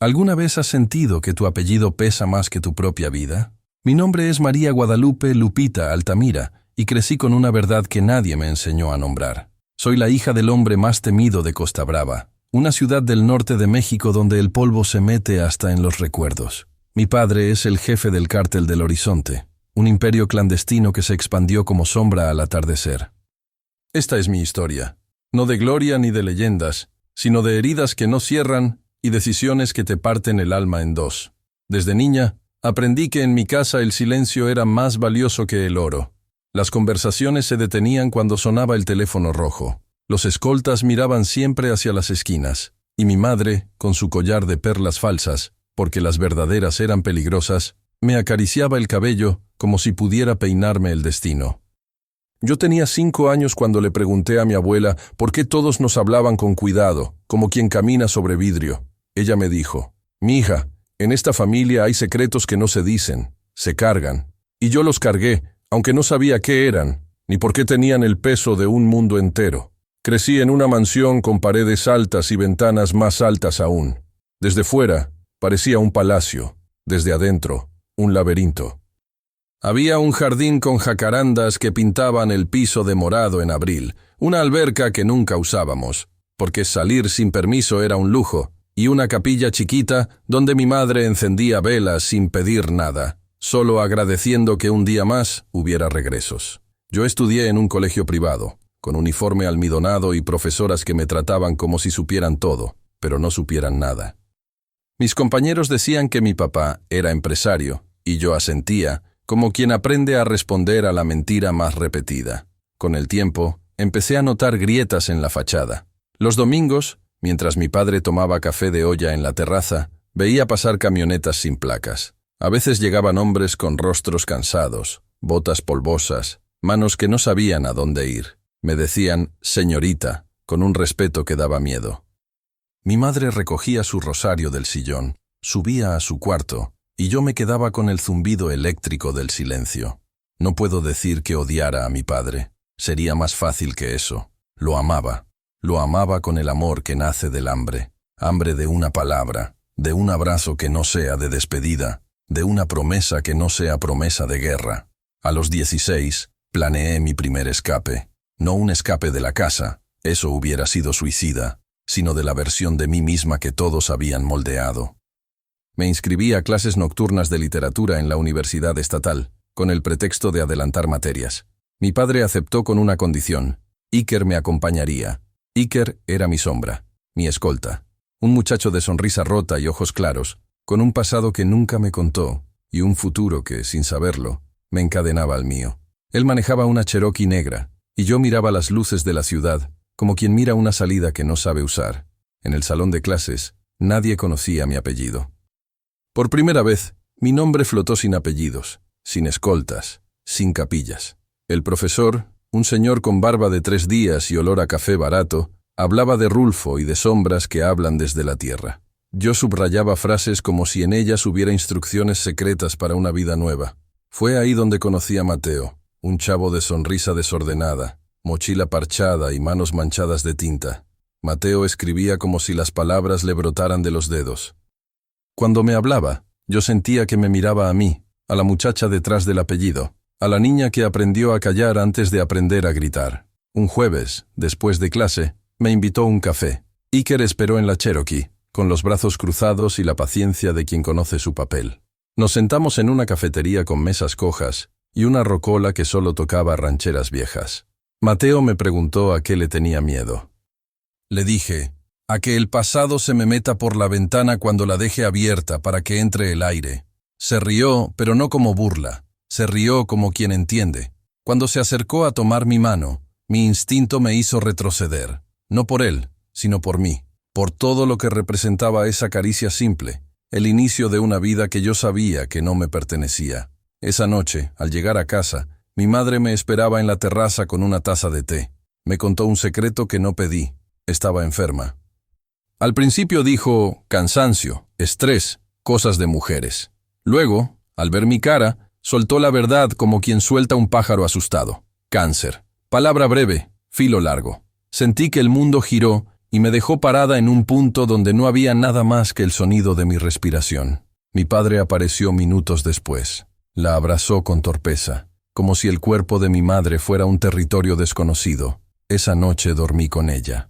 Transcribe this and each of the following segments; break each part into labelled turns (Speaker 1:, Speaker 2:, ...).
Speaker 1: ¿Alguna vez has sentido que tu apellido pesa más que tu propia vida? Mi nombre es María Guadalupe Lupita Altamira y crecí con una verdad que nadie me enseñó a nombrar. Soy la hija del hombre más temido de Costa Brava, una ciudad del norte de México donde el polvo se mete hasta en los recuerdos. Mi padre es el jefe del Cártel del Horizonte, un imperio clandestino que se expandió como sombra al atardecer. Esta es mi historia, no de gloria ni de leyendas, sino de heridas que no cierran y decisiones que te parten el alma en dos. Desde niña, aprendí que en mi casa el silencio era más valioso que el oro. Las conversaciones se detenían cuando sonaba el teléfono rojo. Los escoltas miraban siempre hacia las esquinas, y mi madre, con su collar de perlas falsas, porque las verdaderas eran peligrosas, me acariciaba el cabello como si pudiera peinarme el destino. Yo tenía 5 años cuando le pregunté a mi abuela por qué todos nos hablaban con cuidado, como quien camina sobre vidrio. Ella me dijo: «Mija, en esta familia hay secretos que no se dicen, se cargan». Y yo los cargué, aunque no sabía qué eran, ni por qué tenían el peso de un mundo entero. Crecí en una mansión con paredes altas y ventanas más altas aún. Desde fuera, parecía un palacio, desde adentro, un laberinto. Había un jardín con jacarandas que pintaban el piso de morado en abril, una alberca que nunca usábamos, porque salir sin permiso era un lujo, y una capilla chiquita donde mi madre encendía velas sin pedir nada, solo agradeciendo que un día más hubiera regresos. Yo estudié en un colegio privado, con uniforme almidonado y profesoras que me trataban como si supieran todo, pero no supieran nada. Mis compañeros decían que mi papá era empresario, y yo asentía, como quien aprende a responder a la mentira más repetida. Con el tiempo, empecé a notar grietas en la fachada. Los domingos, mientras mi padre tomaba café de olla en la terraza, veía pasar camionetas sin placas. A veces llegaban hombres con rostros cansados, botas polvosas, manos que no sabían a dónde ir. Me decían «señorita», con un respeto que daba miedo. Mi madre recogía su rosario del sillón, subía a su cuarto, y yo me quedaba con el zumbido eléctrico del silencio. No puedo decir que odiara a mi padre. Sería más fácil que eso. Lo amaba. Lo amaba con el amor que nace del hambre. Hambre de una palabra, de un abrazo que no sea de despedida, de una promesa que no sea promesa de guerra. A los 16, planeé mi primer escape. No un escape de la casa, eso hubiera sido suicida, sino de la versión de mí misma que todos habían moldeado. Me inscribí a clases nocturnas de literatura en la Universidad Estatal, con el pretexto de adelantar materias. Mi padre aceptó con una condición: Iker me acompañaría. Iker era mi sombra, mi escolta. Un muchacho de sonrisa rota y ojos claros, con un pasado que nunca me contó, y un futuro que, sin saberlo, me encadenaba al mío. Él manejaba una Cherokee negra, y yo miraba las luces de la ciudad, como quien mira una salida que no sabe usar. En el salón de clases, nadie conocía mi apellido. Por primera vez, mi nombre flotó sin apellidos, sin escoltas, sin capillas. El profesor, un señor con barba de 3 días y olor a café barato, hablaba de Rulfo y de sombras que hablan desde la tierra. Yo subrayaba frases como si en ellas hubiera instrucciones secretas para una vida nueva. Fue ahí donde conocí a Mateo, un chavo de sonrisa desordenada, mochila parchada y manos manchadas de tinta. Mateo escribía como si las palabras le brotaran de los dedos. Cuando me hablaba, yo sentía que me miraba a mí, a la muchacha detrás del apellido, a la niña que aprendió a callar antes de aprender a gritar. Un jueves, después de clase, me invitó a un café. Iker esperó en la Cherokee, con los brazos cruzados y la paciencia de quien conoce su papel. Nos sentamos en una cafetería con mesas cojas y una rocola que solo tocaba rancheras viejas. Mateo me preguntó a qué le tenía miedo. Le dije: a que el pasado se me meta por la ventana cuando la deje abierta para que entre el aire. Se rió, pero no como burla. Se rió como quien entiende. Cuando se acercó a tomar mi mano, mi instinto me hizo retroceder. No por él, sino por mí. Por todo lo que representaba esa caricia simple, el inicio de una vida que yo sabía que no me pertenecía. Esa noche, al llegar a casa, mi madre me esperaba en la terraza con una taza de té. Me contó un secreto que no pedí. Estaba enferma. Al principio dijo cansancio, estrés, cosas de mujeres. Luego, al ver mi cara, soltó la verdad como quien suelta un pájaro asustado. Cáncer. Palabra breve, filo largo. Sentí que el mundo giró y me dejó parada en un punto donde no había nada más que el sonido de mi respiración. Mi padre apareció minutos después. La abrazó con torpeza, como si el cuerpo de mi madre fuera un territorio desconocido. Esa noche dormí con ella.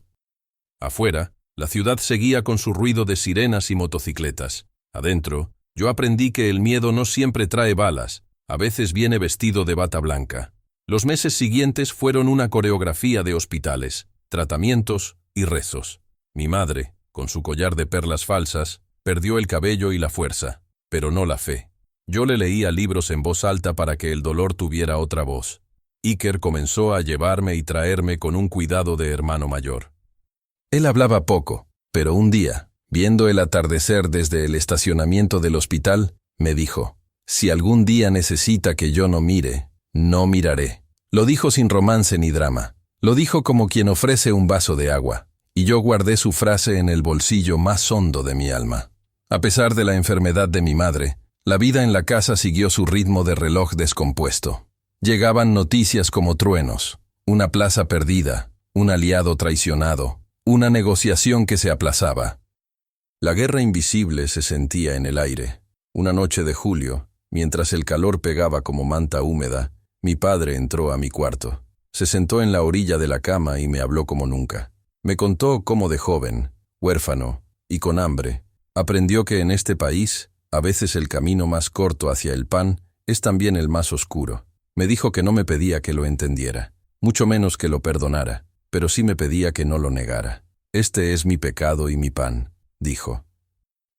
Speaker 1: Afuera, la ciudad seguía con su ruido de sirenas y motocicletas. Adentro, yo aprendí que el miedo no siempre trae balas, a veces viene vestido de bata blanca. Los meses siguientes fueron una coreografía de hospitales, tratamientos y rezos. Mi madre, con su collar de perlas falsas, perdió el cabello y la fuerza, pero no la fe. Yo le leía libros en voz alta para que el dolor tuviera otra voz. Iker comenzó a llevarme y traerme con un cuidado de hermano mayor. Él hablaba poco, pero un día, viendo el atardecer desde el estacionamiento del hospital, me dijo: «Si algún día necesita que yo no mire, no miraré». Lo dijo sin romance ni drama. Lo dijo como quien ofrece un vaso de agua, y yo guardé su frase en el bolsillo más hondo de mi alma. A pesar de la enfermedad de mi madre, la vida en la casa siguió su ritmo de reloj descompuesto. Llegaban noticias como truenos, una plaza perdida, un aliado traicionado, una negociación que se aplazaba. La guerra invisible se sentía en el aire. Una noche de julio, mientras el calor pegaba como manta húmeda, mi padre entró a mi cuarto. Se sentó en la orilla de la cama y me habló como nunca. Me contó cómo de joven, huérfano y con hambre, aprendió que en este país, a veces el camino más corto hacia el pan es también el más oscuro. Me dijo que no me pedía que lo entendiera, mucho menos que lo perdonara, pero sí me pedía que no lo negara. «Este es mi pecado y mi pan», dijo.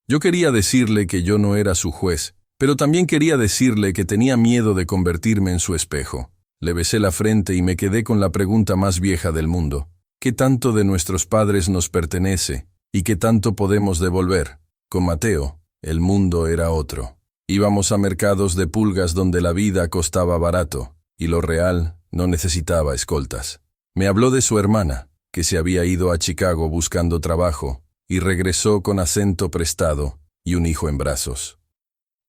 Speaker 1: Yo quería decirle que yo no era su juez, pero también quería decirle que tenía miedo de convertirme en su espejo. Le besé la frente y me quedé con la pregunta más vieja del mundo. ¿Qué tanto de nuestros padres nos pertenece y qué tanto podemos devolver? Con Mateo, el mundo era otro. Íbamos a mercados de pulgas donde la vida costaba barato y lo real no necesitaba escoltas. Me habló de su hermana, que se había ido a Chicago buscando trabajo y regresó con acento prestado y un hijo en brazos.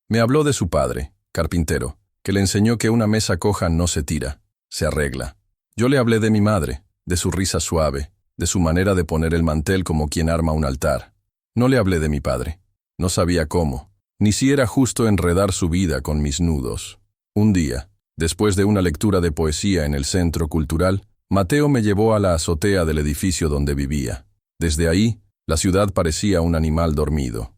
Speaker 1: Me habló de su padre, carpintero, que le enseñó que una mesa coja no se tira, se arregla. Yo le hablé de mi madre, de su risa suave, de su manera de poner el mantel como quien arma un altar. No le hablé de mi padre. No sabía cómo, ni si era justo enredar su vida con mis nudos. Un día, después de una lectura de poesía en el Centro Cultural, Mateo me llevó a la azotea del edificio donde vivía. Desde ahí, la ciudad parecía un animal dormido.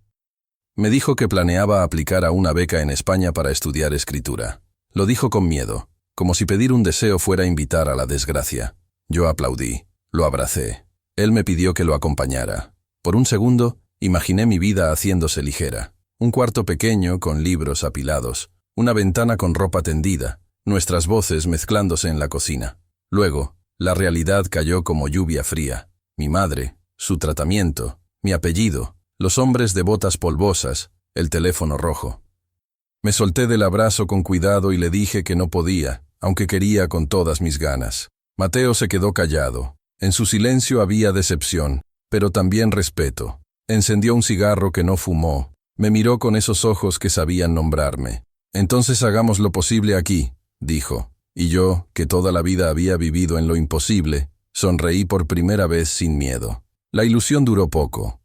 Speaker 1: Me dijo que planeaba aplicar a una beca en España para estudiar escritura. Lo dijo con miedo, como si pedir un deseo fuera invitar a la desgracia. Yo aplaudí, lo abracé. Él me pidió que lo acompañara. Por un segundo, imaginé mi vida haciéndose ligera. Un cuarto pequeño con libros apilados, una ventana con ropa tendida, nuestras voces mezclándose en la cocina. Luego, la realidad cayó como lluvia fría. Mi madre, su tratamiento, mi apellido, los hombres de botas polvosas, el teléfono rojo. Me solté del abrazo con cuidado y le dije que no podía, aunque quería con todas mis ganas. Mateo se quedó callado. En su silencio había decepción, pero también respeto. Encendió un cigarro que no fumó. Me miró con esos ojos que sabían nombrarme. «Entonces hagamos lo posible aquí», dijo. Y yo, que toda la vida había vivido en lo imposible, sonreí por primera vez sin miedo. La ilusión duró poco.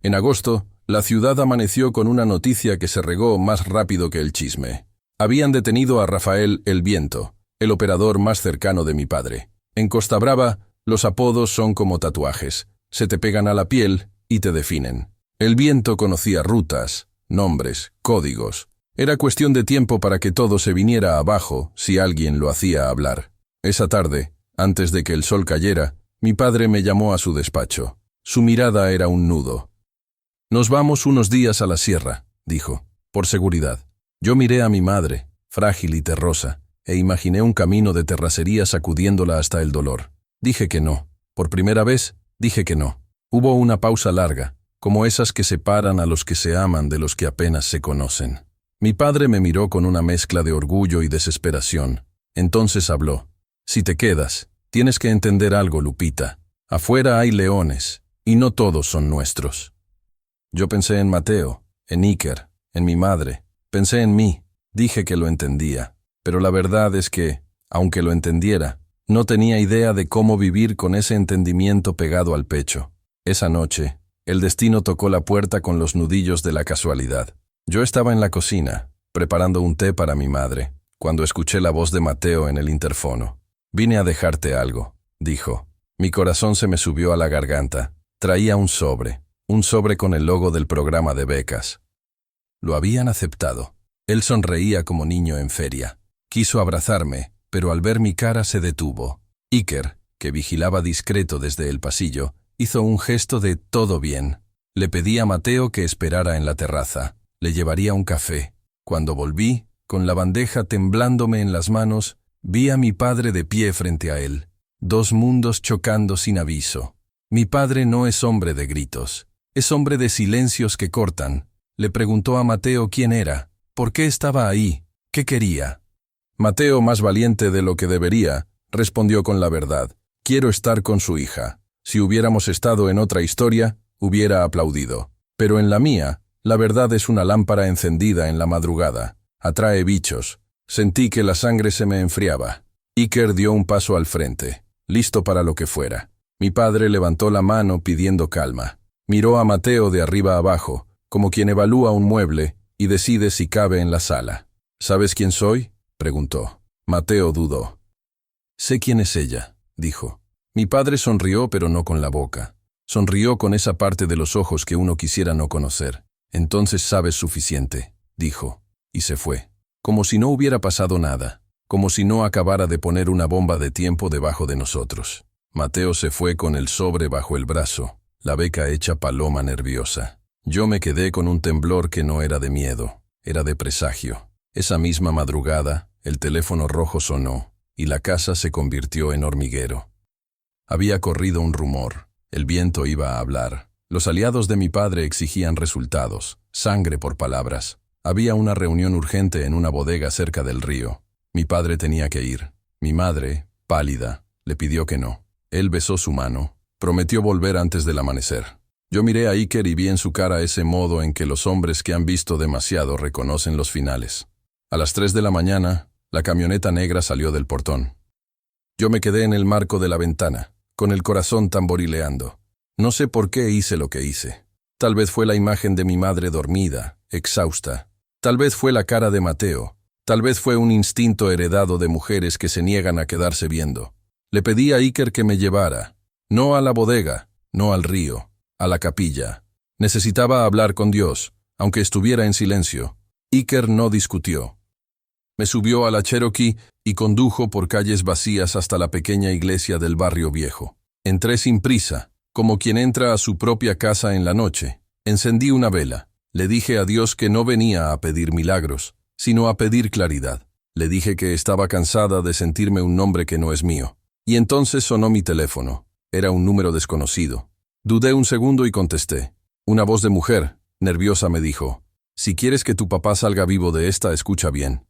Speaker 1: En agosto, la ciudad amaneció con una noticia que se regó más rápido que el chisme. Habían detenido a Rafael el Viento, el operador más cercano de mi padre. En Costa Brava, los apodos son como tatuajes. Se te pegan a la piel y te definen. El Viento conocía rutas, nombres, códigos. Era cuestión de tiempo para que todo se viniera abajo si alguien lo hacía hablar. Esa tarde, antes de que el sol cayera, mi padre me llamó a su despacho. Su mirada era un nudo. «Nos vamos unos días a la sierra», dijo, «por seguridad». Yo miré a mi madre, frágil y terrosa, e imaginé un camino de terracería sacudiéndola hasta el dolor. Dije que no. Por primera vez, dije que no. Hubo una pausa larga, como esas que separan a los que se aman de los que apenas se conocen. Mi padre me miró con una mezcla de orgullo y desesperación. Entonces habló. «Si te quedas, tienes que entender algo, Lupita. Afuera hay leones, y no todos son nuestros». Yo pensé en Mateo, en Iker, en mi madre. Pensé en mí. Dije que lo entendía. Pero la verdad es que, aunque lo entendiera, No tenía idea de cómo vivir con ese entendimiento pegado al pecho. Esa noche, el destino tocó la puerta con los nudillos de la casualidad. Yo estaba en la cocina, preparando un té para mi madre, cuando escuché la voz de Mateo en el interfono. «Vine a dejarte algo», dijo. Mi corazón se me subió a la garganta. Traía un sobre con el logo del programa de becas. Lo habían aceptado. Él sonreía como niño en feria. Quiso abrazarme, pero al ver mi cara se detuvo. Iker, que vigilaba discreto desde el pasillo, hizo un gesto de «todo bien». Le pedí a Mateo que esperara en la terraza. Le llevaría un café. Cuando volví, con la bandeja temblándome en las manos, vi a mi padre de pie frente a él. Dos mundos chocando sin aviso. Mi padre no es hombre de gritos. Es hombre de silencios que cortan. Le preguntó a Mateo quién era, por qué estaba ahí, qué quería. Mateo, más valiente de lo que debería, respondió con la verdad. Quiero estar con su hija. Si hubiéramos estado en otra historia, hubiera aplaudido. Pero en la mía, la verdad es una lámpara encendida en la madrugada. Atrae bichos. Sentí que la sangre se me enfriaba. Iker dio un paso al frente, listo para lo que fuera. Mi padre levantó la mano pidiendo calma. Miró a Mateo de arriba abajo, como quien evalúa un mueble y decide si cabe en la sala. ¿Sabes quién soy?, preguntó. Mateo dudó. Sé quién es ella, dijo. Mi padre sonrió, pero no con la boca. Sonrió con esa parte de los ojos que uno quisiera no conocer. Entonces sabes suficiente, dijo, y se fue. Como si no hubiera pasado nada, como si no acabara de poner una bomba de tiempo debajo de nosotros. Mateo se fue con el sobre bajo el brazo, la beca hecha paloma nerviosa. Yo me quedé con un temblor que no era de miedo, era de presagio. Esa misma madrugada, el teléfono rojo sonó, y la casa se convirtió en hormiguero. Había corrido un rumor, el viento iba a hablar. Los aliados de mi padre exigían resultados, sangre por palabras. Había una reunión urgente en una bodega cerca del río. Mi padre tenía que ir. Mi madre, pálida, le pidió que no. Él besó su mano. Prometió volver antes del amanecer. Yo miré a Iker y vi en su cara ese modo en que los hombres que han visto demasiado reconocen los finales. A las 3 de la mañana, la camioneta negra salió del portón. Yo me quedé en el marco de la ventana, con el corazón tamborileando. No sé por qué hice lo que hice. Tal vez fue la imagen de mi madre dormida, exhausta. Tal vez fue la cara de Mateo. Tal vez fue un instinto heredado de mujeres que se niegan a quedarse viendo. Le pedí a Iker que me llevara. No a la bodega, no al río, a la capilla. Necesitaba hablar con Dios, aunque estuviera en silencio. Iker no discutió. Me subió a la Cherokee y condujo por calles vacías hasta la pequeña iglesia del barrio viejo. Entré sin prisa, como quien entra a su propia casa en la noche. Encendí una vela. Le dije a Dios que no venía a pedir milagros, sino a pedir claridad. Le dije que estaba cansada de sentirme un nombre que no es mío. Y entonces sonó mi teléfono. Era un número desconocido. Dudé un segundo y contesté. Una voz de mujer, nerviosa, me dijo: «Si quieres que tu papá salga vivo de esta, escucha bien».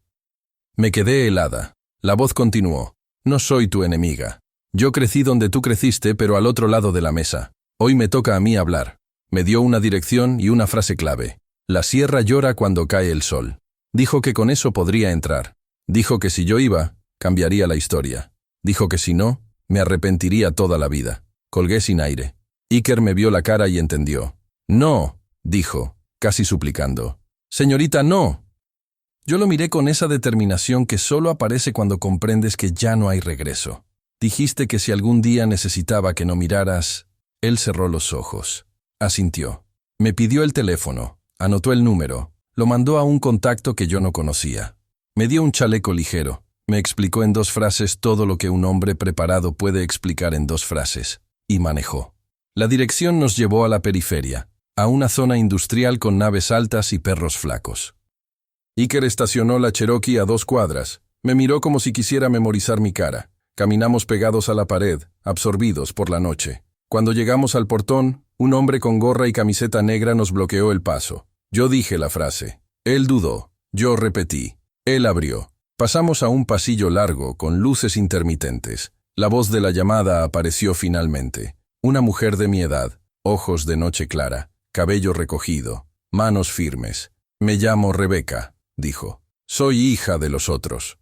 Speaker 1: Me quedé helada. La voz continuó: «No soy tu enemiga. Yo crecí donde tú creciste, pero al otro lado de la mesa. Hoy me toca a mí hablar». Me dio una dirección y una frase clave. «La sierra llora cuando cae el sol». Dijo que con eso podría entrar. Dijo que si yo iba, cambiaría la historia. Dijo que si no, me arrepentiría toda la vida. Colgué sin aire. Iker me vio la cara y entendió. «No», dijo, casi suplicando. «Señorita, no». Yo lo miré con esa determinación que solo aparece cuando comprendes que ya no hay regreso. «Dijiste que si algún día necesitaba que no miraras». Él cerró los ojos. Asintió. Me pidió el teléfono. Anotó el número. Lo mandó a un contacto que yo no conocía. Me dio un chaleco ligero. Me explicó en 2 frases todo lo que un hombre preparado puede explicar en 2 frases. Y manejó. La dirección nos llevó a la periferia, a una zona industrial con naves altas y perros flacos. Iker estacionó la Cherokee a 2 cuadras. Me miró como si quisiera memorizar mi cara. Caminamos pegados a la pared, absorbidos por la noche. Cuando llegamos al portón, un hombre con gorra y camiseta negra nos bloqueó el paso. Yo dije la frase. Él dudó. Yo repetí. Él abrió. Pasamos a un pasillo largo con luces intermitentes. La voz de la llamada apareció finalmente. Una mujer de mi edad, ojos de noche clara, cabello recogido, manos firmes. «Me llamo Rebeca», dijo. «Soy hija de los otros».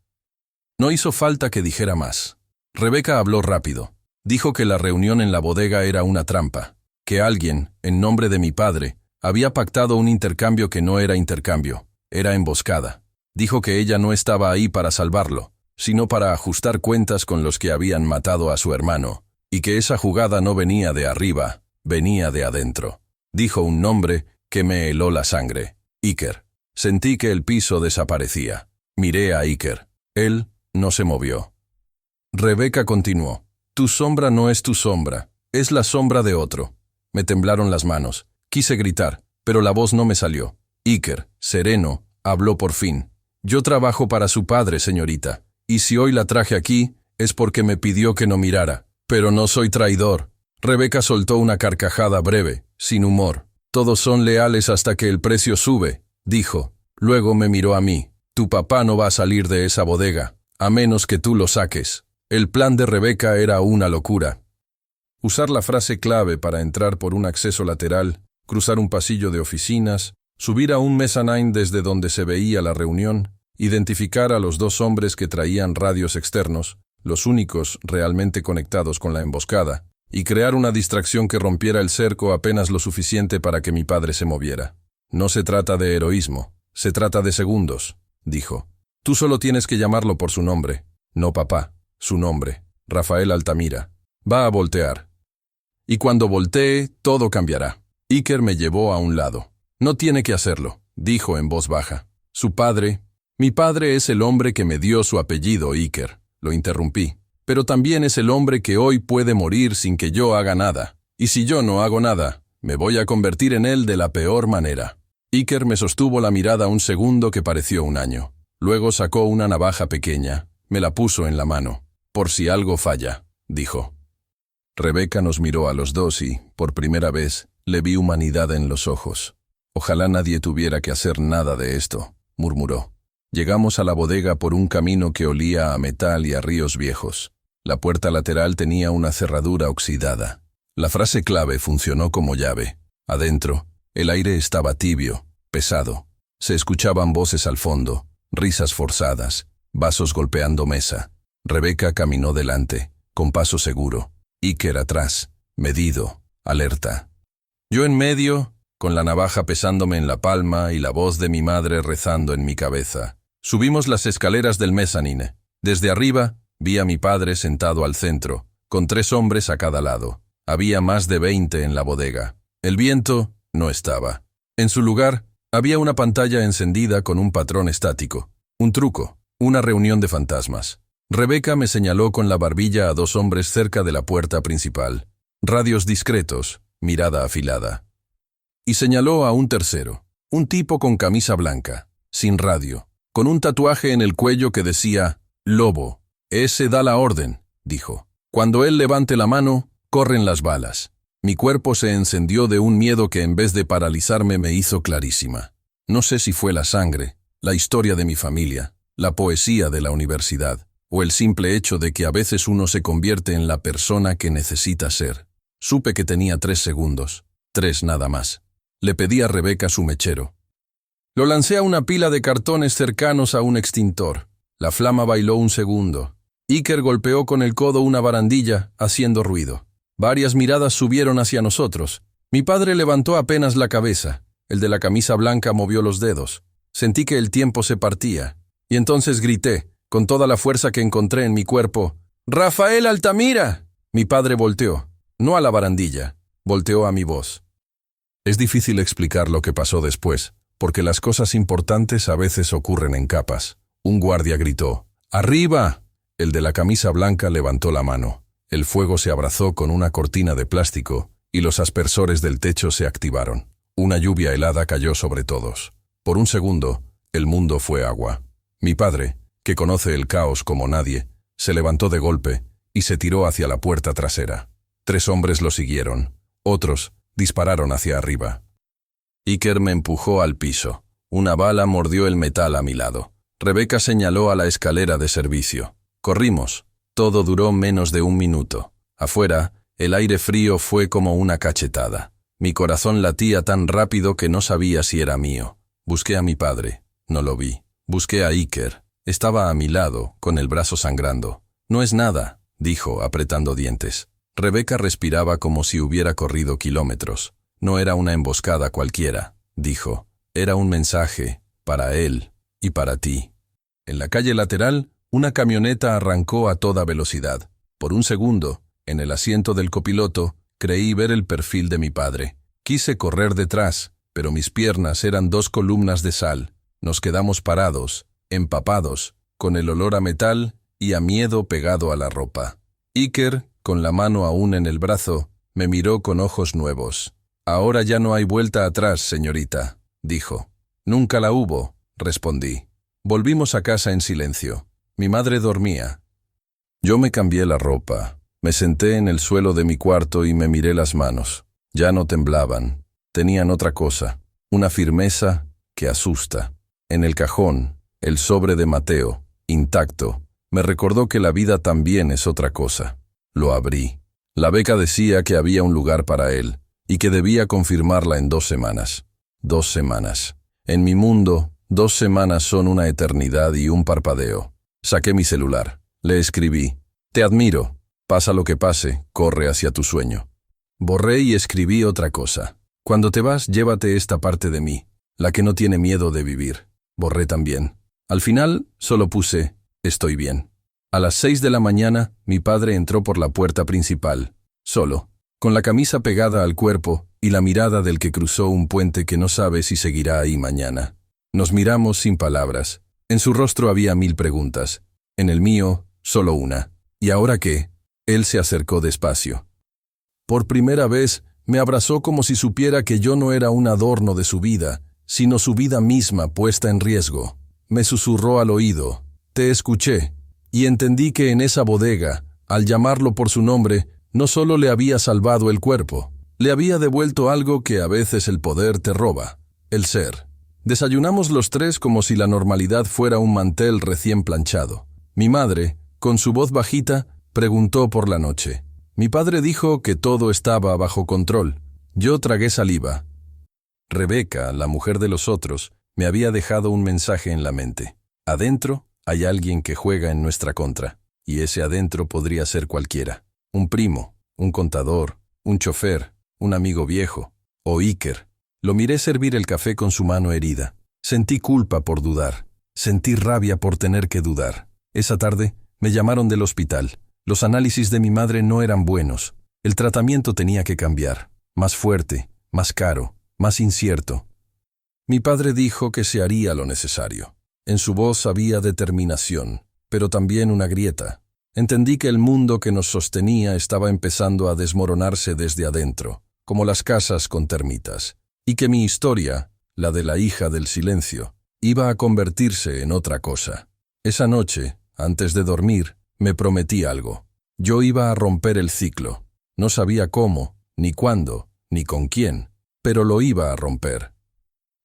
Speaker 1: No hizo falta que dijera más. Rebeca habló rápido. Dijo que la reunión en la bodega era una trampa, que alguien, en nombre de mi padre, había pactado un intercambio que no era intercambio, era emboscada. Dijo que ella no estaba ahí para salvarlo, sino para ajustar cuentas con los que habían matado a su hermano, y que esa jugada no venía de arriba, venía de adentro. Dijo un nombre que me heló la sangre. Iker. Sentí que el piso desaparecía. Miré a Iker. Él no se movió. Rebeca continuó. Tu sombra no es tu sombra, es la sombra de otro. Me temblaron las manos. Quise gritar, pero la voz no me salió. Iker, sereno, habló por fin. Yo trabajo para su padre, señorita, y si hoy la traje aquí, es porque me pidió que no mirara. Pero no soy traidor. Rebeca soltó una carcajada breve, sin humor. Todos son leales hasta que el precio sube, dijo. Luego me miró a mí. Tu papá no va a salir de esa bodega, a menos que tú lo saques. El plan de Rebeca era una locura. Usar la frase clave para entrar por un acceso lateral, cruzar un pasillo de oficinas, subir a un mezzanine desde donde se veía la reunión, identificar a los dos hombres que traían radios externos, los únicos realmente conectados con la emboscada, y crear una distracción que rompiera el cerco apenas lo suficiente para que mi padre se moviera. No se trata de heroísmo, se trata de segundos, dijo. Tú solo tienes que llamarlo por su nombre, no papá. Su nombre, Rafael Altamira. Va a voltear. Y cuando voltee, todo cambiará. Iker me llevó a un lado. No tiene que hacerlo, dijo en voz baja. Su padre. Mi padre es el hombre que me dio su apellido, Iker. Lo interrumpí. Pero también es el hombre que hoy puede morir sin que yo haga nada. Y si yo no hago nada, me voy a convertir en él de la peor manera. Iker me sostuvo la mirada un segundo que pareció un año. Luego sacó una navaja pequeña. Me la puso en la mano. Por si algo falla, dijo. Rebeca nos miró a los dos y, por primera vez, le vi humanidad en los ojos. Ojalá nadie tuviera que hacer nada de esto, murmuró. Llegamos a la bodega por un camino que olía a metal y a ríos viejos. La puerta lateral tenía una cerradura oxidada. La frase clave funcionó como llave. Adentro, el aire estaba tibio, pesado. Se escuchaban voces al fondo, risas forzadas, vasos golpeando mesa. Rebeca caminó delante, con paso seguro. Iker atrás, medido, alerta. Yo en medio, con la navaja pesándome en la palma y la voz de mi madre rezando en mi cabeza. Subimos las escaleras del mezzanine. Desde arriba, vi a mi padre sentado al centro, con 3 hombres a cada lado. Había más de 20 en la bodega. El viento no estaba. En su lugar, había una pantalla encendida con un patrón estático. Un truco, una reunión de fantasmas. Rebeca me señaló con la barbilla a 2 hombres cerca de la puerta principal. Radios discretos, mirada afilada. Y señaló a un tercero, un tipo con camisa blanca, sin radio, con un tatuaje en el cuello que decía, Lobo. Ese da la orden, dijo. Cuando él levante la mano, corren las balas. Mi cuerpo se encendió de un miedo que en vez de paralizarme me hizo clarísima. No sé si fue la sangre, la historia de mi familia, la poesía de la universidad, o el simple hecho de que a veces uno se convierte en la persona que necesita ser. Supe que tenía 3 segundos, 3 nada más. Le pedí a Rebeca su mechero. Lo lancé a una pila de cartones cercanos a un extintor. La flama bailó un segundo. Iker golpeó con el codo una barandilla, haciendo ruido. Varias miradas subieron hacia nosotros. Mi padre levantó apenas la cabeza. El de la camisa blanca movió los dedos. Sentí que el tiempo se partía. Y entonces grité, con toda la fuerza que encontré en mi cuerpo, ¡Rafael Altamira! Mi padre volteó, no a la barandilla, volteó a mi voz. Es difícil explicar lo que pasó después, porque las cosas importantes a veces ocurren en capas. Un guardia gritó, ¡Arriba! El de la camisa blanca levantó la mano. El fuego se abrazó con una cortina de plástico y los aspersores del techo se activaron. Una lluvia helada cayó sobre todos. Por un segundo, el mundo fue agua. Mi padre, que conoce el caos como nadie, se levantó de golpe y se tiró hacia la puerta trasera. 3 hombres lo siguieron. Otros dispararon hacia arriba. Iker me empujó al piso. Una bala mordió el metal a mi lado. Rebeca señaló a la escalera de servicio. Corrimos. Todo duró menos de 1 minuto. Afuera, el aire frío fue como una cachetada. Mi corazón latía tan rápido que no sabía si era mío. Busqué a mi padre. No lo vi. Busqué a Iker. Estaba a mi lado, con el brazo sangrando. No es nada, dijo, apretando dientes. Rebeca respiraba como si hubiera corrido kilómetros. No era una emboscada cualquiera, dijo. Era un mensaje, para él y para ti. En la calle lateral, una camioneta arrancó a toda velocidad. Por un segundo, en el asiento del copiloto, creí ver el perfil de mi padre. Quise correr detrás, pero mis piernas eran 2 columnas de sal. Nos quedamos parados, empapados, con el olor a metal y a miedo pegado a la ropa. Iker, con la mano aún en el brazo, me miró con ojos nuevos. «Ahora ya no hay vuelta atrás, señorita», dijo. «Nunca la hubo», respondí. Volvimos a casa en silencio. Mi madre dormía. Yo me cambié la ropa. Me senté en el suelo de mi cuarto y me miré las manos. Ya no temblaban. Tenían otra cosa, una firmeza que asusta. En el cajón, el sobre de Mateo, intacto, me recordó que la vida también es otra cosa. Lo abrí. La beca decía que había un lugar para él y que debía confirmarla en 2 semanas. 2 semanas. En mi mundo, 2 semanas son una eternidad y un parpadeo. Saqué mi celular. Le escribí: «Te admiro. Pasa lo que pase, corre hacia tu sueño». Borré y escribí otra cosa. «Cuando te vas, llévate esta parte de mí, la que no tiene miedo de vivir». Borré también. Al final, solo puse: «Estoy bien». A las 6 de la mañana, mi padre entró por la puerta principal, solo, con la camisa pegada al cuerpo y la mirada del que cruzó un puente que no sabe si seguirá ahí mañana. Nos miramos sin palabras. En su rostro había 1000 preguntas. En el mío, solo una. ¿Y ahora qué? Él se acercó despacio. Por primera vez, me abrazó como si supiera que yo no era un adorno de su vida, sino su vida misma puesta en riesgo. Me susurró al oído: «Te escuché», y entendí que en esa bodega, al llamarlo por su nombre, no solo le había salvado el cuerpo, le había devuelto algo que a veces el poder te roba: el ser. Desayunamos los 3 como si la normalidad fuera un mantel recién planchado. Mi madre, con su voz bajita, preguntó por la noche. Mi padre dijo que todo estaba bajo control. Yo tragué saliva. Rebeca, la mujer de los otros, me había dejado un mensaje en la mente. Adentro hay alguien que juega en nuestra contra, y ese adentro podría ser cualquiera. Un primo, un contador, un chofer, un amigo viejo, o Iker. Lo miré servir el café con su mano herida. Sentí culpa por dudar. Sentí rabia por tener que dudar. Esa tarde me llamaron del hospital. Los análisis de mi madre no eran buenos. El tratamiento tenía que cambiar. Más fuerte, más caro, más incierto. Mi padre dijo que se haría lo necesario. En su voz había determinación, pero también una grieta. Entendí que el mundo que nos sostenía estaba empezando a desmoronarse desde adentro, como las casas con termitas, y que mi historia, la de la hija del silencio, iba a convertirse en otra cosa. Esa noche, antes de dormir, me prometí algo. Yo iba a romper el ciclo. No sabía cómo, ni cuándo, ni con quién, pero lo iba a romper.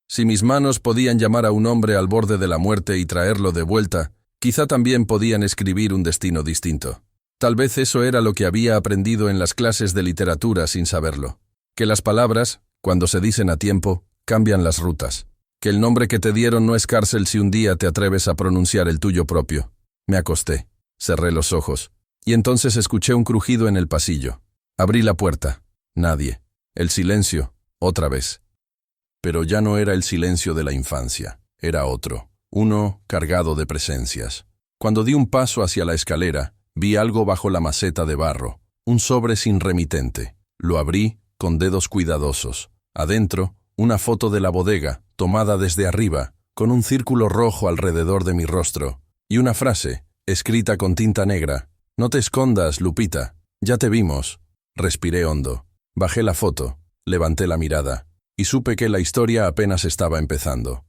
Speaker 1: Si mis manos podían llamar a un hombre al borde de la muerte y traerlo de vuelta, quizá también podían escribir un destino distinto. Tal vez eso era lo que había aprendido en las clases de literatura sin saberlo. Que las palabras, cuando se dicen a tiempo, cambian las rutas. Que el nombre que te dieron no es cárcel si un día te atreves a pronunciar el tuyo propio. Me acosté, cerré los ojos, y entonces escuché un crujido en el pasillo. Abrí la puerta. Nadie. El silencio, otra vez. Pero ya no era el silencio de la infancia, era otro, uno cargado de presencias. Cuando di un paso hacia la escalera, vi algo bajo la maceta de barro, un sobre sin remitente. Lo abrí con dedos cuidadosos. Adentro, una foto de la bodega, tomada desde arriba, con un círculo rojo alrededor de mi rostro, y una frase, escrita con tinta negra: «No te escondas, Lupita, ya te vimos». Respiré hondo. Bajé la foto, levanté la mirada, y supe que la historia apenas estaba empezando.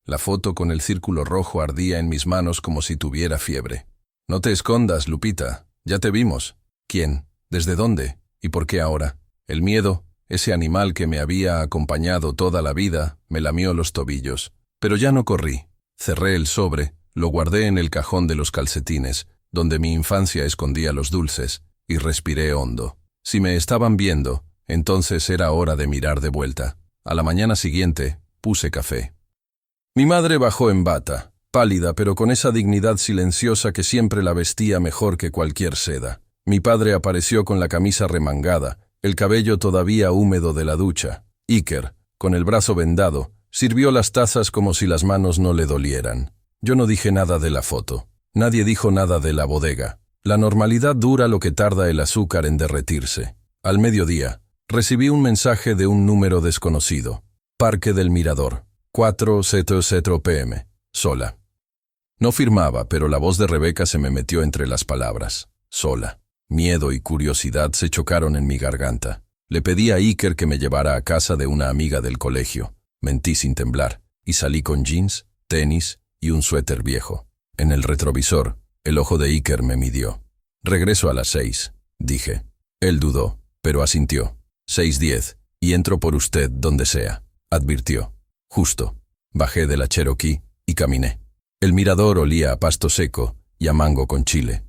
Speaker 1: La foto con el círculo rojo ardía en mis manos como si tuviera fiebre. «No te escondas, Lupita, ya te vimos». ¿Quién? ¿Desde dónde? ¿Y por qué ahora? El miedo, ese animal que me había acompañado toda la vida, me lamió los tobillos. Pero ya no corrí. Cerré el sobre, lo guardé en el cajón de los calcetines, donde mi infancia escondía los dulces, y respiré hondo. Si me estaban viendo, entonces era hora de mirar de vuelta. A la mañana siguiente, puse café. Mi madre bajó en bata. pálida pero con esa dignidad silenciosa que siempre la vestía mejor que cualquier seda. Mi padre apareció con la camisa remangada, el cabello todavía húmedo de la ducha. Iker, con el brazo vendado, sirvió las tazas como si las manos no le dolieran. Yo no dije nada de la foto. Nadie dijo nada de la bodega. La normalidad dura lo que tarda el azúcar en derretirse. Al mediodía, recibí un mensaje de un número desconocido. Parque del Mirador, 4:00 p.m. Sola. No firmaba, pero la voz de Rebeca se me metió entre las palabras. Sola. Miedo y curiosidad se chocaron en mi garganta. Le pedí a Iker que me llevara a casa de una amiga del colegio. Mentí sin temblar, y salí con jeans, tenis y un suéter viejo. En el retrovisor, el ojo de Iker me midió. «Regreso a las 6», dije. Él dudó, pero asintió. 6:10, y entro por usted donde sea, advirtió. Justo. Bajé de la Cherokee y caminé. El mirador olía a pasto seco y a mango con chile.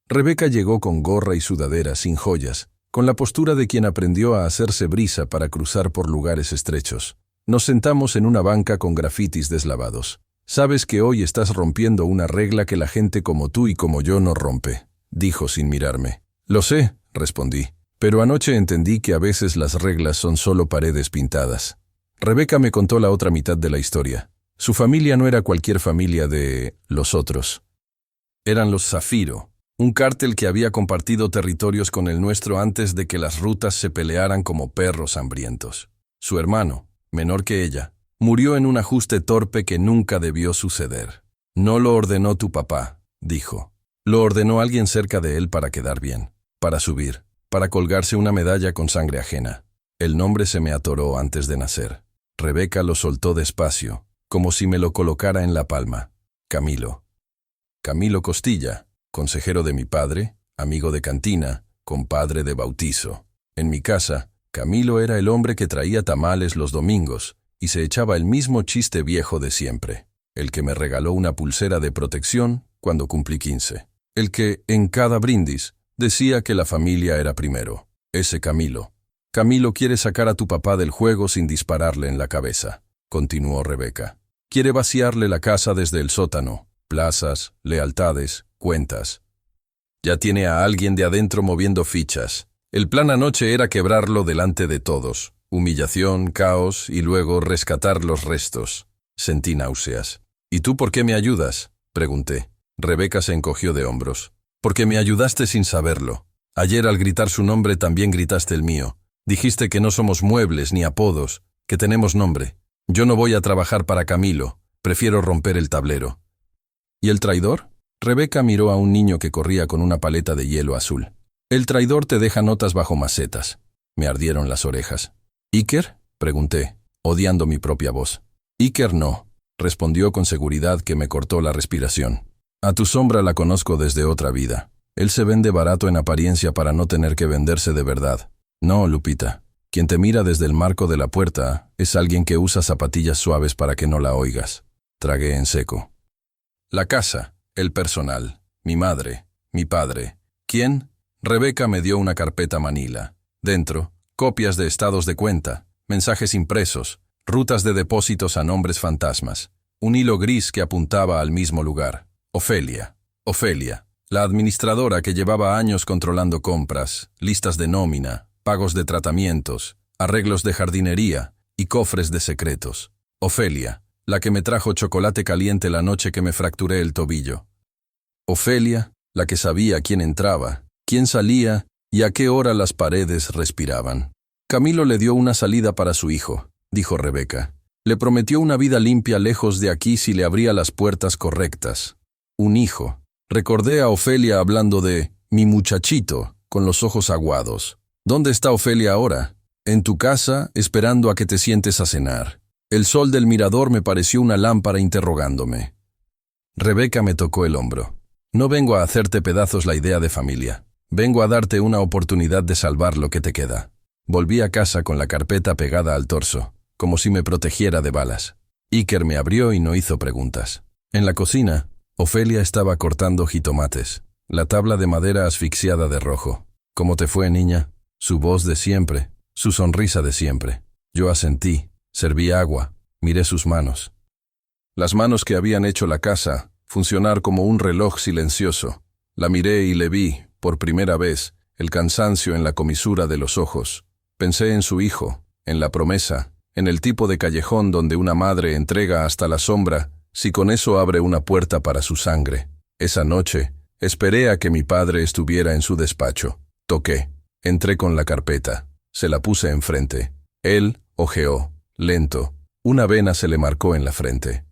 Speaker 1: Rebeca llegó con gorra y sudadera sin joyas, con la postura de quien aprendió a hacerse brisa para cruzar por lugares estrechos. Nos sentamos en una banca con grafitis deslavados. «Sabes que hoy estás rompiendo una regla que la gente como tú y como yo no rompe», dijo sin mirarme. «Lo sé», respondí, «pero anoche entendí que a veces las reglas son solo paredes pintadas». Rebeca me contó la otra mitad de la historia. Su familia no era cualquier familia de los otros. Eran los Zafiro, un cártel que había compartido territorios con el nuestro antes de que las rutas se pelearan como perros hambrientos. Su hermano, menor que ella, murió en un ajuste torpe que nunca debió suceder. «No lo ordenó tu papá», dijo. «Lo ordenó alguien cerca de él para quedar bien, para subir, para colgarse una medalla con sangre ajena. El nombre se me atoró antes de nacer». Rebeca lo soltó despacio, como si me lo colocara en la palma. «Camilo. Camilo Costilla, consejero de mi padre, amigo de cantina, compadre de bautizo. En mi casa, Camilo era el hombre que traía tamales los domingos y se echaba el mismo chiste viejo de siempre. El que me regaló una pulsera de protección cuando cumplí 15. El que, en cada brindis, decía que la familia era primero. Ese Camilo. Camilo quiere sacar a tu papá del juego sin dispararle en la cabeza», continuó Rebeca. «Quiere vaciarle la casa desde el sótano, plazas, lealtades, cuentas. Ya tiene a alguien de adentro moviendo fichas. El plan anoche era quebrarlo delante de todos. Humillación, caos y luego rescatar los restos». Sentí náuseas. «¿Y tú por qué me ayudas?», pregunté. Rebeca se encogió de hombros. «Porque me ayudaste sin saberlo. Ayer al gritar su nombre también gritaste el mío. Dijiste que no somos muebles ni apodos, que tenemos nombre. Yo no voy a trabajar para Camilo, prefiero romper el tablero». «¿Y el traidor?». Rebeca miró a un niño que corría con una paleta de hielo azul. «El traidor te deja notas bajo macetas». Me ardieron las orejas. «¿Iker?», pregunté, odiando mi propia voz. «Iker no», respondió con seguridad que me cortó la respiración. «A tu sombra la conozco desde otra vida. Él se vende barato en apariencia para no tener que venderse de verdad. No, Lupita. Quien te mira desde el marco de la puerta es alguien que usa zapatillas suaves para que no la oigas». Tragué en seco. La casa, el personal, mi madre, mi padre. ¿Quién? Rebeca me dio una carpeta manila. Dentro, copias de estados de cuenta, mensajes impresos, rutas de depósitos a nombres fantasmas. Un hilo gris que apuntaba al mismo lugar. Ofelia. Ofelia, la administradora que llevaba años controlando compras, listas de nómina, pagos de tratamientos, arreglos de jardinería y cofres de secretos. Ofelia, la que me trajo chocolate caliente la noche que me fracturé el tobillo. Ofelia, la que sabía quién entraba, quién salía y a qué hora las paredes respiraban. «Camilo le dio una salida para su hijo», dijo Rebeca. «Le prometió una vida limpia lejos de aquí si le abría las puertas correctas. Un hijo». Recordé a Ofelia hablando de «mi muchachito», con los ojos aguados. «¿Dónde está Ofelia ahora?». «En tu casa, esperando a que te sientes a cenar». El sol del mirador me pareció una lámpara interrogándome. Rebeca me tocó el hombro. «No vengo a hacerte pedazos la idea de familia. Vengo a darte una oportunidad de salvar lo que te queda». Volví a casa con la carpeta pegada al torso, como si me protegiera de balas. Iker me abrió y no hizo preguntas. En la cocina, Ofelia estaba cortando jitomates, la tabla de madera asfixiada de rojo. «¿Cómo te fue, niña?». Su voz de siempre, su sonrisa de siempre. Yo asentí, serví agua, miré sus manos. Las manos que habían hecho la casa funcionar como un reloj silencioso. La miré y le vi, por primera vez, el cansancio en la comisura de los ojos. Pensé en su hijo, en la promesa, en el tipo de callejón donde una madre entrega hasta la sombra si con eso abre una puerta para su sangre. Esa noche, esperé a que mi padre estuviera en su despacho. Toqué. Entré con la carpeta. Se la puse enfrente. Él ojeó, lento. Una vena se le marcó en la frente.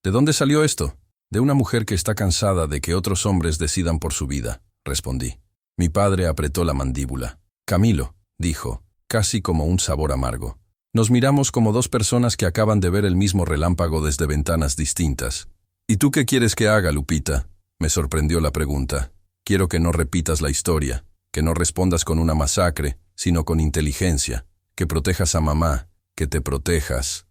Speaker 1: ¿De dónde salió esto? De una mujer que está cansada de que otros hombres decidan por su vida, respondí. Mi padre apretó la mandíbula. Camilo, dijo, casi como un sabor amargo. Nos miramos como dos personas que acaban de ver el mismo relámpago desde ventanas distintas. ¿Y tú qué quieres que haga, Lupita? Me sorprendió la pregunta. Quiero que no repitas la historia, que no respondas con una masacre, sino con inteligencia, que protejas a mamá, que te protejas.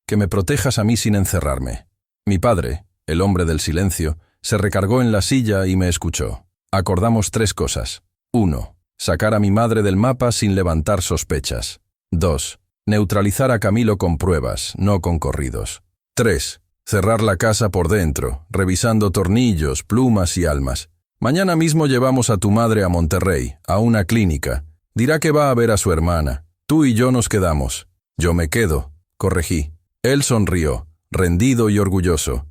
Speaker 1: Que me protejas a mí sin encerrarme. Mi padre, el hombre del silencio, se recargó en la silla y me escuchó. Acordamos 3 cosas. 1. Sacar a mi madre del mapa sin levantar sospechas. 2. Neutralizar a Camilo con pruebas, no con corridos. 3. Cerrar la casa por dentro, revisando tornillos, plumas y almas. Mañana mismo llevamos a tu madre a Monterrey, a una clínica. Dirá que va a ver a su hermana. Tú y yo nos quedamos. Yo me quedo, corregí. Él sonrió, rendido y orgulloso.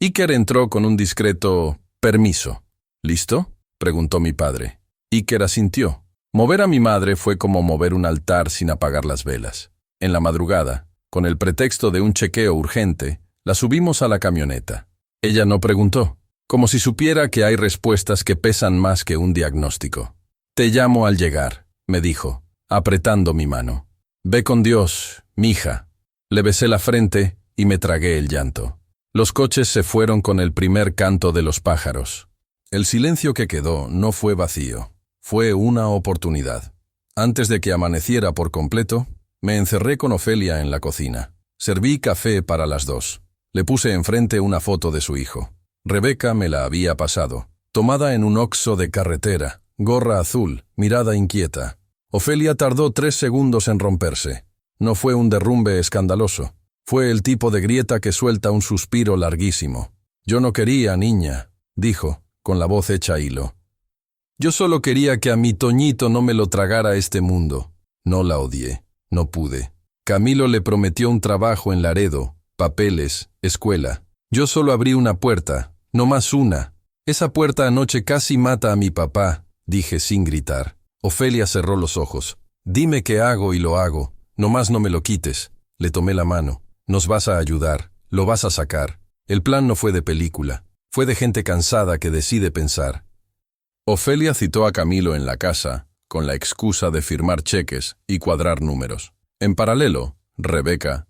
Speaker 1: Iker entró con un discreto permiso. ¿Listo?, preguntó mi padre. Iker asintió. Mover a mi madre fue como mover un altar sin apagar las velas. En la madrugada, con el pretexto de un chequeo urgente, la subimos a la camioneta. Ella no preguntó, como si supiera que hay respuestas que pesan más que un diagnóstico. Te llamo al llegar, me dijo, apretando mi mano. Ve con Dios, mija. Le besé la frente y me tragué el llanto. Los coches se fueron con el primer canto de los pájaros. El silencio que quedó no fue vacío. Fue una oportunidad. Antes de que amaneciera por completo, me encerré con Ofelia en la cocina. Serví café para las 2. Le puse enfrente una foto de su hijo. Rebeca me la había pasado, tomada en un Oxxo de carretera, gorra azul, mirada inquieta. Ofelia tardó 3 segundos en romperse. No fue un derrumbe escandaloso. Fue el tipo de grieta que suelta un suspiro larguísimo. Yo no quería, niña, dijo, con la voz hecha hilo. Yo solo quería que a mi Toñito no me lo tragara este mundo. No la odié, no pude. Camilo le prometió un trabajo en Laredo, papeles, escuela. Yo solo abrí una puerta, no más una. Esa puerta anoche casi mata a mi papá, dije sin gritar. Ofelia cerró los ojos. Dime qué hago y lo hago. Nomás no me lo quites. Le tomé la mano. Nos vas a ayudar. Lo vas a sacar. El plan no fue de película. Fue de gente cansada que decide pensar. Ofelia citó a Camilo en la casa, con la excusa de firmar cheques y cuadrar números. En paralelo, Rebeca,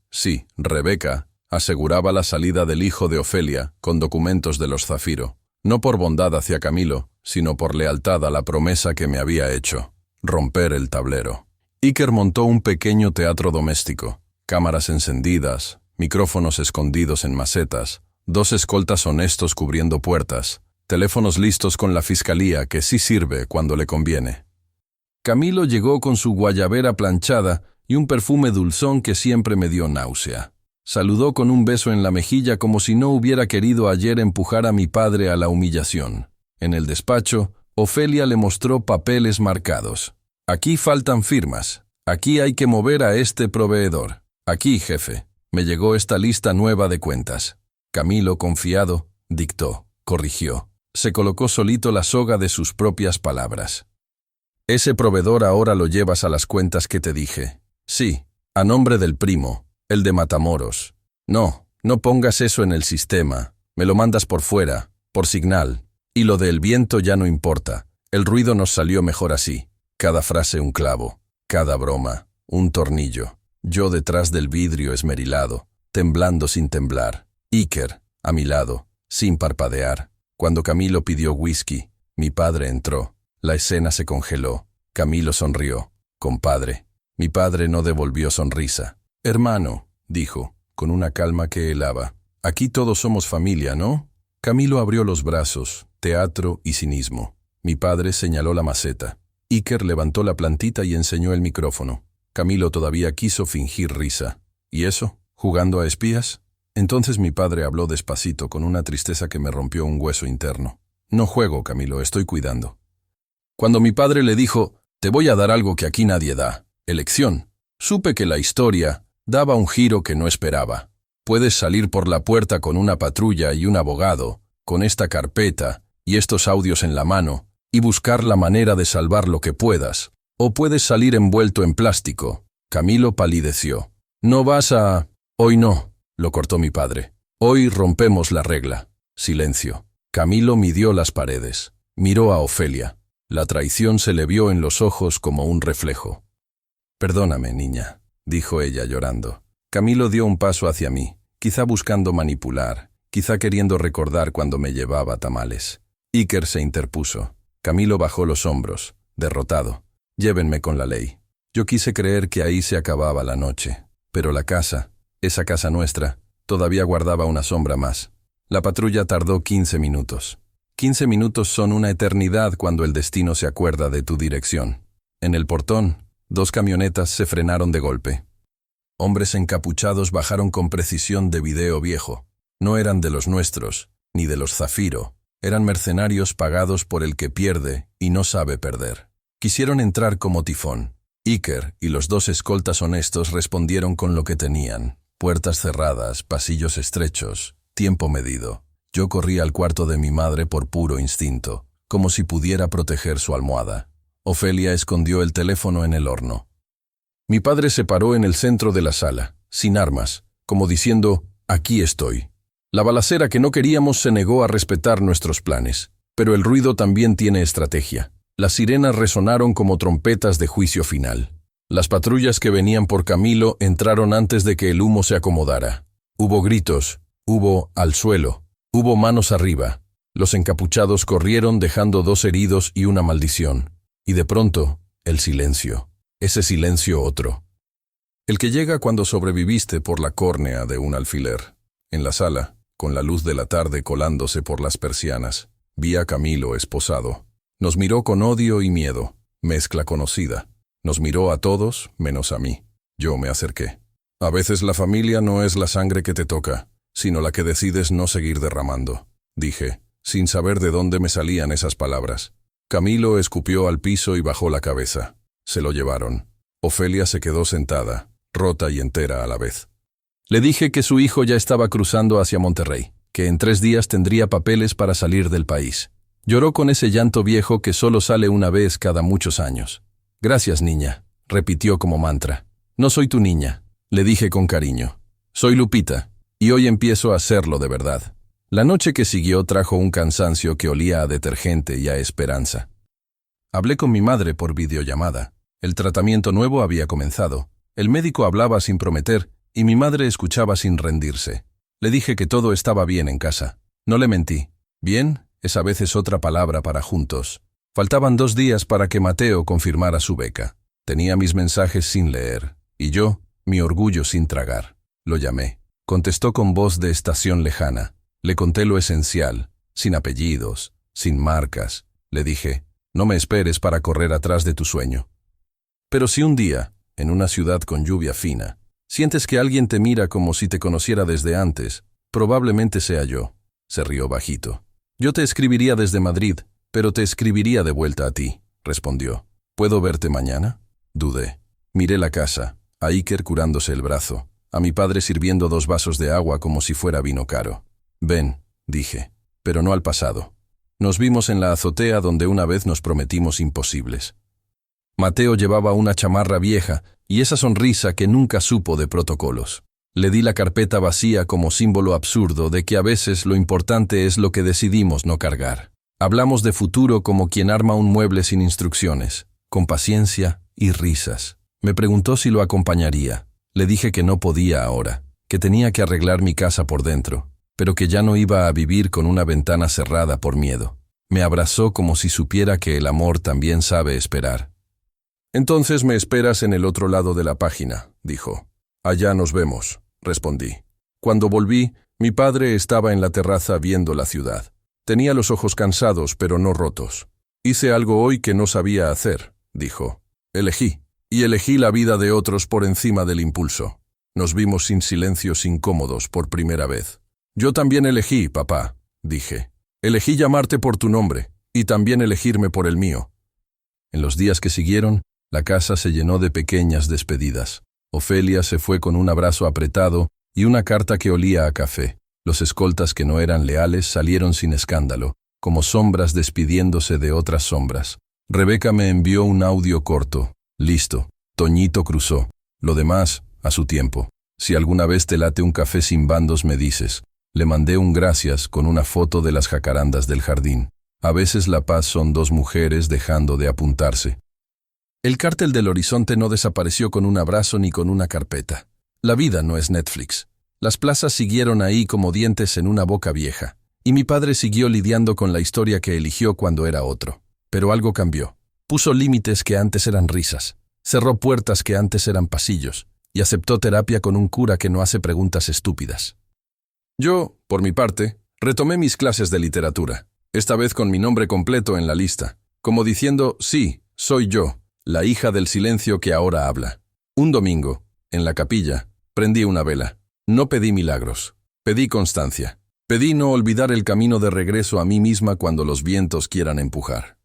Speaker 1: aseguraba la salida del hijo de Ofelia con documentos de los Zafiro. No por bondad hacia Camilo, sino por lealtad a la promesa que me había hecho. Romper el tablero. Iker montó un pequeño teatro doméstico. Cámaras encendidas, micrófonos escondidos en macetas, 2 escoltas honestos cubriendo puertas, teléfonos listos con la fiscalía que sí sirve cuando le conviene. Camilo llegó con su guayabera planchada y un perfume dulzón que siempre me dio náusea. Saludó con un beso en la mejilla como si no hubiera querido ayer empujar a mi padre a la humillación. En el despacho, Ofelia le mostró papeles marcados. Aquí faltan firmas. Aquí hay que mover a este proveedor. Aquí, jefe. Me llegó esta lista nueva de cuentas. Camilo, confiado, dictó, corrigió. Se colocó solito la soga de sus propias palabras. Ese proveedor ahora lo llevas a las cuentas que te dije. Sí, a nombre del primo, el de Matamoros. No pongas eso en el sistema. Me lo mandas por fuera, por Signal. Y lo del viento ya no importa. El ruido nos salió mejor así. Cada frase un clavo, cada broma, un tornillo. Yo detrás del vidrio esmerilado, temblando sin temblar. Iker, a mi lado, sin parpadear. Cuando Camilo pidió whisky, mi padre entró. La escena se congeló. Camilo sonrió. Compadre. Mi padre no devolvió sonrisa. Hermano, dijo, con una calma que helaba. Aquí todos somos familia, ¿no? Camilo abrió los brazos, teatro y cinismo. Mi padre señaló la maceta. Iker levantó la plantita y enseñó el micrófono. Camilo todavía quiso fingir risa. ¿Y eso? ¿Jugando a espías? Entonces mi padre habló despacito con una tristeza que me rompió un hueso interno. No juego, Camilo, estoy cuidando. Cuando mi padre le dijo, te voy a dar algo que aquí nadie da, elección, supe que la historia daba un giro que no esperaba. Puedes salir por la puerta con una patrulla y un abogado, con esta carpeta y estos audios en la mano, y buscar la manera de salvar lo que puedas, o puedes salir envuelto en plástico. Camilo palideció. No vas a... Hoy no, lo cortó mi padre. Hoy rompemos la regla. Silencio. Camilo midió las paredes. Miró a Ofelia. La traición se le vio en los ojos como un reflejo. Perdóname, niña, dijo ella llorando. Camilo dio un paso hacia mí, quizá buscando manipular, quizá queriendo recordar cuando me llevaba tamales. Iker se interpuso. Camilo bajó los hombros, derrotado. Llévenme con la ley. Yo quise creer que ahí se acababa la noche, pero la casa, esa casa nuestra, todavía guardaba una sombra más. La patrulla tardó 15 minutos. 15 minutos son una eternidad cuando el destino se acuerda de tu dirección. En el portón, 2 camionetas se frenaron de golpe. Hombres encapuchados bajaron con precisión de video viejo. No eran de los nuestros, ni de los Zafiro. Eran mercenarios pagados por el que pierde y no sabe perder. Quisieron entrar como tifón. Iker y los 2 escoltas honestos respondieron con lo que tenían. Puertas cerradas, pasillos estrechos, tiempo medido. Yo corrí al cuarto de mi madre por puro instinto, como si pudiera proteger su almohada. Ofelia escondió el teléfono en el horno. Mi padre se paró en el centro de la sala, sin armas, como diciendo, aquí estoy. La balacera que no queríamos se negó a respetar nuestros planes, pero el ruido también tiene estrategia. Las sirenas resonaron como trompetas de juicio final. Las patrullas que venían por Camilo entraron antes de que el humo se acomodara. Hubo gritos, hubo al suelo, hubo manos arriba. Los encapuchados corrieron dejando 2 heridos y una maldición. Y de pronto, el silencio. Ese silencio otro. El que llega cuando sobreviviste por la córnea de un alfiler. En la sala, con la luz de la tarde colándose por las persianas, vi a Camilo esposado. Nos miró con odio y miedo, mezcla conocida. Nos miró a todos, menos a mí. Yo me acerqué. A veces la familia no es la sangre que te toca, sino la que decides no seguir derramando, dije, sin saber de dónde me salían esas palabras. Camilo escupió al piso y bajó la cabeza. Se lo llevaron. Ofelia se quedó sentada, rota y entera a la vez. Le dije que su hijo ya estaba cruzando hacia Monterrey, que en 3 días tendría papeles para salir del país. Lloró con ese llanto viejo que solo sale una vez cada muchos años. Gracias, niña, repitió como mantra. No soy tu niña, le dije con cariño. Soy Lupita, y hoy empiezo a serlo de verdad. La noche que siguió trajo un cansancio que olía a detergente y a esperanza. Hablé con mi madre por videollamada. El tratamiento nuevo había comenzado. El médico hablaba sin prometer, y mi madre escuchaba sin rendirse. Le dije que todo estaba bien en casa. No le mentí. Bien es a veces otra palabra para juntos. Faltaban 2 días para que Mateo confirmara su beca. Tenía mis mensajes sin leer, y yo, mi orgullo sin tragar. Lo llamé. Contestó con voz de estación lejana. Le conté lo esencial, sin apellidos, sin marcas. Le dije, no me esperes para correr atrás de tu sueño. Pero si un día, en una ciudad con lluvia fina, sientes que alguien te mira como si te conociera desde antes, probablemente sea yo. Se rió bajito. Yo te escribiría desde Madrid, pero te escribiría de vuelta a ti, respondió. ¿Puedo verte mañana? Dudé. Miré la casa, a Iker curándose el brazo, a mi padre sirviendo 2 vasos de agua como si fuera vino caro. Ven, dije, pero no al pasado. Nos vimos en la azotea donde una vez nos prometimos imposibles. Mateo llevaba una chamarra vieja y esa sonrisa que nunca supo de protocolos. Le di la carpeta vacía como símbolo absurdo de que a veces lo importante es lo que decidimos no cargar. Hablamos de futuro como quien arma un mueble sin instrucciones, con paciencia y risas. Me preguntó si lo acompañaría. Le dije que no podía ahora, que tenía que arreglar mi casa por dentro, pero que ya no iba a vivir con una ventana cerrada por miedo. Me abrazó como si supiera que el amor también sabe esperar. Entonces me esperas en el otro lado de la página, dijo. Allá nos vemos, respondí. Cuando volví, mi padre estaba en la terraza viendo la ciudad. Tenía los ojos cansados, pero no rotos. Hice algo hoy que no sabía hacer, dijo. Elegí la vida de otros por encima del impulso. Nos vimos sin silencios incómodos por primera vez. Yo también elegí, papá, dije. Elegí llamarte por tu nombre, y también elegirme por el mío. En los días que siguieron, la casa se llenó de pequeñas despedidas. Ofelia se fue con un abrazo apretado y una carta que olía a café. Los escoltas que no eran leales salieron sin escándalo, como sombras despidiéndose de otras sombras. Rebeca me envió un audio corto. Listo. Toñito cruzó. Lo demás, a su tiempo. Si alguna vez te late un café sin bandos, me dices. Le mandé un gracias con una foto de las jacarandas del jardín. A veces la paz son dos mujeres dejando de apuntarse. El cártel del horizonte no desapareció con un abrazo ni con una carpeta. La vida no es Netflix. Las plazas siguieron ahí como dientes en una boca vieja, y mi padre siguió lidiando con la historia que eligió cuando era otro. Pero algo cambió. Puso límites que antes eran risas, cerró puertas que antes eran pasillos, y aceptó terapia con un cura que no hace preguntas estúpidas. Yo, por mi parte, retomé mis clases de literatura, esta vez con mi nombre completo en la lista, como diciendo, sí, soy yo, la hija del silencio que ahora habla. Un domingo, en la capilla, prendí una vela. No pedí milagros, pedí constancia. Pedí no olvidar el camino de regreso a mí misma cuando los vientos quieran empujar.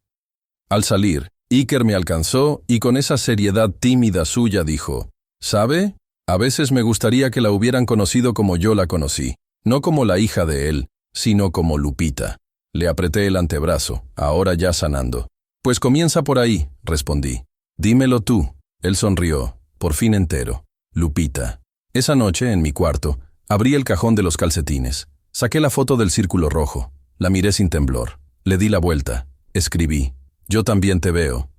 Speaker 1: Al salir, Iker me alcanzó y con esa seriedad tímida suya dijo, ¿sabe? A veces me gustaría que la hubieran conocido como yo la conocí, no como la hija de él, sino como Lupita. Le apreté el antebrazo, ahora ya sanando. Pues comienza por ahí, respondí. Dímelo tú. Él sonrió, por fin entero. Lupita. Esa noche, en mi cuarto, abrí el cajón de los calcetines. Saqué la foto del círculo rojo. La miré sin temblor. Le di la vuelta. Escribí. Yo también te veo.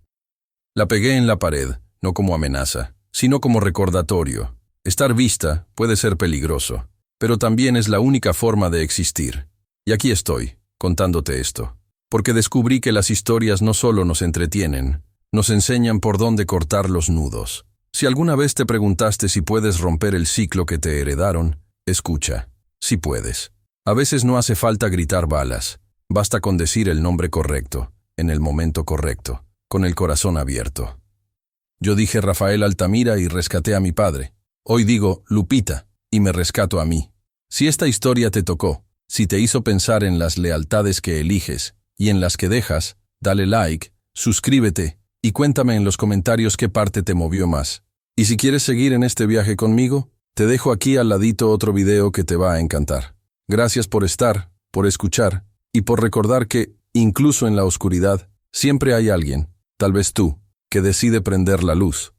Speaker 1: La pegué en la pared, no como amenaza, sino como recordatorio. Estar vista puede ser peligroso, pero también es la única forma de existir. Y aquí estoy, contándote esto. Porque descubrí que las historias no solo nos entretienen, nos enseñan por dónde cortar los nudos. Si alguna vez te preguntaste si puedes romper el ciclo que te heredaron, escucha, sí puedes. A veces no hace falta gritar balas, basta con decir el nombre correcto, en el momento correcto, con el corazón abierto. Yo dije Rafael Altamira y rescaté a mi padre. Hoy digo Lupita y me rescato a mí. Si esta historia te tocó, si te hizo pensar en las lealtades que eliges y en las que dejas, dale like, suscríbete y cuéntame en los comentarios qué parte te movió más. Y si quieres seguir en este viaje conmigo, te dejo aquí al ladito otro video que te va a encantar. Gracias por estar, por escuchar y por recordar que, incluso en la oscuridad, siempre hay alguien, tal vez tú, que decide prender la luz.